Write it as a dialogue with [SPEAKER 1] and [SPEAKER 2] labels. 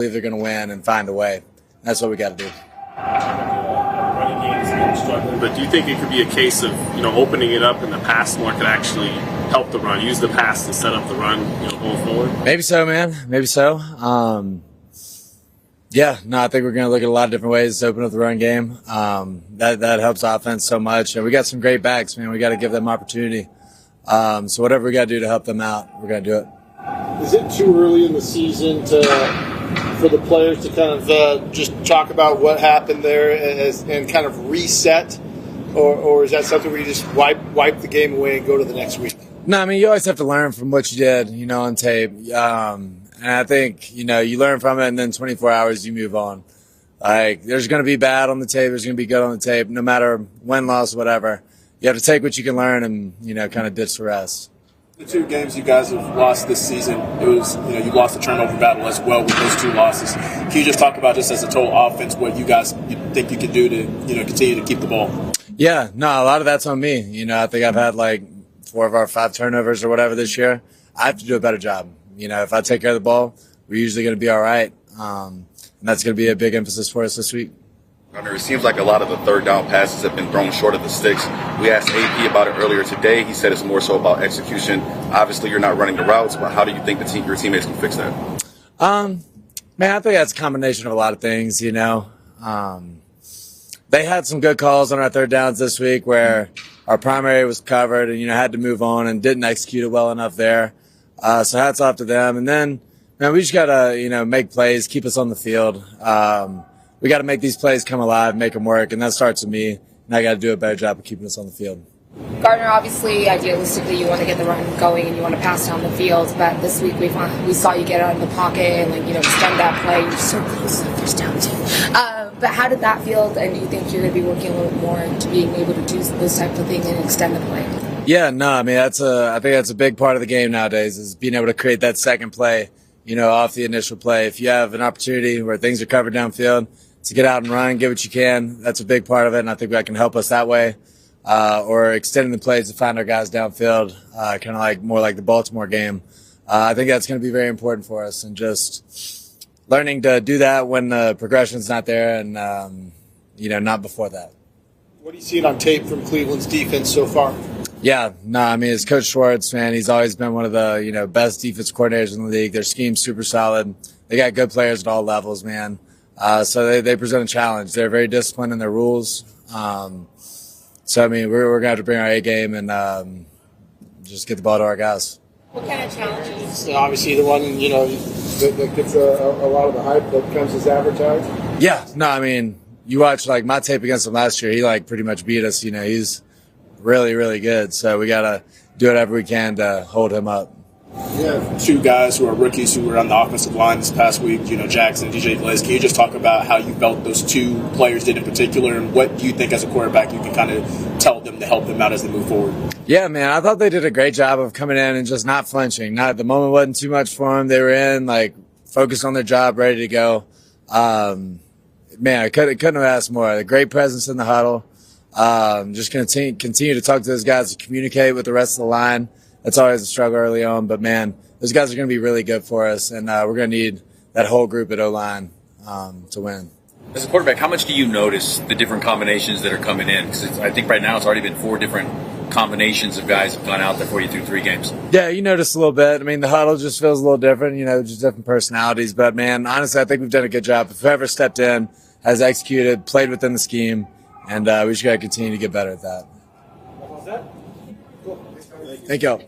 [SPEAKER 1] believe they're going to win and find a way. That's what we got to do.
[SPEAKER 2] Running game is kind of struggling, but do you think it could be a case of opening it up and the pass more could actually help the run, use the pass to set up the run, going forward?
[SPEAKER 1] Maybe so, man. Maybe so. Yeah, no, I think we're going to look at a lot of different ways to open up the run game. That helps offense so much, and we got some great backs, man. We got to give them opportunity. So whatever we got to do to help them out, we're going to do it.
[SPEAKER 3] Is it too early in the season for the players to kind of just talk about what happened there and kind of reset, or is that something where you just wipe the game away and go to the next week?
[SPEAKER 1] No, I mean, you always have to learn from what you did, on tape. And I think, you learn from it, and then 24 hours you move on. Like, there's going to be bad on the tape. There's going to be good on the tape, no matter win, loss, whatever. You have to take what you can learn and, kind of ditch the rest.
[SPEAKER 4] The two games you guys have lost this season, it was, you lost the turnover battle as well with those two losses. Can you just talk about, just as a total offense, what you think you can do to, continue to keep the ball?
[SPEAKER 1] Yeah, no, a lot of that's on me. I think I've had like 4 of our 5 turnovers or whatever this year. I have to do a better job. If I take care of the ball, we're usually going to be all right. And that's going to be a big emphasis for us this week.
[SPEAKER 5] Gardner, it seems like a lot of the third down passes have been thrown short of the sticks. We asked AP about it earlier today. He said it's more so about execution. Obviously, you're not running the routes, but how do you think your teammates can fix that?
[SPEAKER 1] Man, I think that's a combination of a lot of things, They had some good calls on our third downs this week where our primary was covered and, had to move on and didn't execute it well enough there. So hats off to them. And then, man, we just got to, make plays, keep us on the field. We got to make these plays come alive, make them work, and that starts with me. And I got to do a better job of keeping us on the field.
[SPEAKER 6] Gardner, obviously, idealistically, you want to get the run going and you want to pass down the field. But this week we saw you get out of the pocket and, extend that play. You're so close to the first down, too. But how did that feel? And do you think you're going to be working a little bit more into being able to do those types of things and extend the play?
[SPEAKER 1] Yeah, no, I mean, I think that's a big part of the game nowadays is being able to create that second play, off the initial play. If you have an opportunity where things are covered downfield to get out and run, get what you can, that's a big part of it, and I think that can help us that way. Or extending the plays to find our guys downfield, kind of more like the Baltimore game. I think that's going to be very important for us, and just learning to do that when the progression's not there and, not before that.
[SPEAKER 3] What are you seeing on tape from Cleveland's defense so far?
[SPEAKER 1] Yeah, no, I mean, it's Coach Schwartz, man. He's always been one of the, best defense coordinators in the league. Their scheme's super solid. They got good players at all levels, man. So they present a challenge. They're very disciplined in their rules. So, I mean, we're going to have to bring our A game and just get the ball to our guys.
[SPEAKER 6] What kind of challenges?
[SPEAKER 3] Obviously, the one, that gets a lot of the hype that comes as advertised.
[SPEAKER 1] Yeah, no, I mean, you watch, my tape against him last year. He, pretty much beat us. He's really, really good. So we got to do whatever we can to hold him up.
[SPEAKER 4] You have 2 guys who are rookies who were on the offensive line this past week, Jackson and DJ Glaze. Can you just talk about how you felt those 2 players did in particular, and what do you think as a quarterback you can kind of tell them to help them out as they move forward?
[SPEAKER 1] Yeah, man, I thought they did a great job of coming in and just not flinching. The moment wasn't too much for them. They were in, focused on their job, ready to go. Man, I couldn't have asked more. A great presence in the huddle. Just continue to talk to those guys, to communicate with the rest of the line. That's always a struggle early on, but man, those guys are going to be really good for us, and we're going to need that whole group at O-line to win.
[SPEAKER 7] As a quarterback, how much do you notice the different combinations that are coming in? Because I think right now it's already been 4 different combinations of guys have gone out there for you through 3 games.
[SPEAKER 1] Yeah, you notice a little bit. I mean, the huddle just feels a little different, just different personalities. But, man, honestly, I think we've done a good job. If whoever stepped in has executed, played within the scheme, and we just got to continue to get better at that. Thank you all.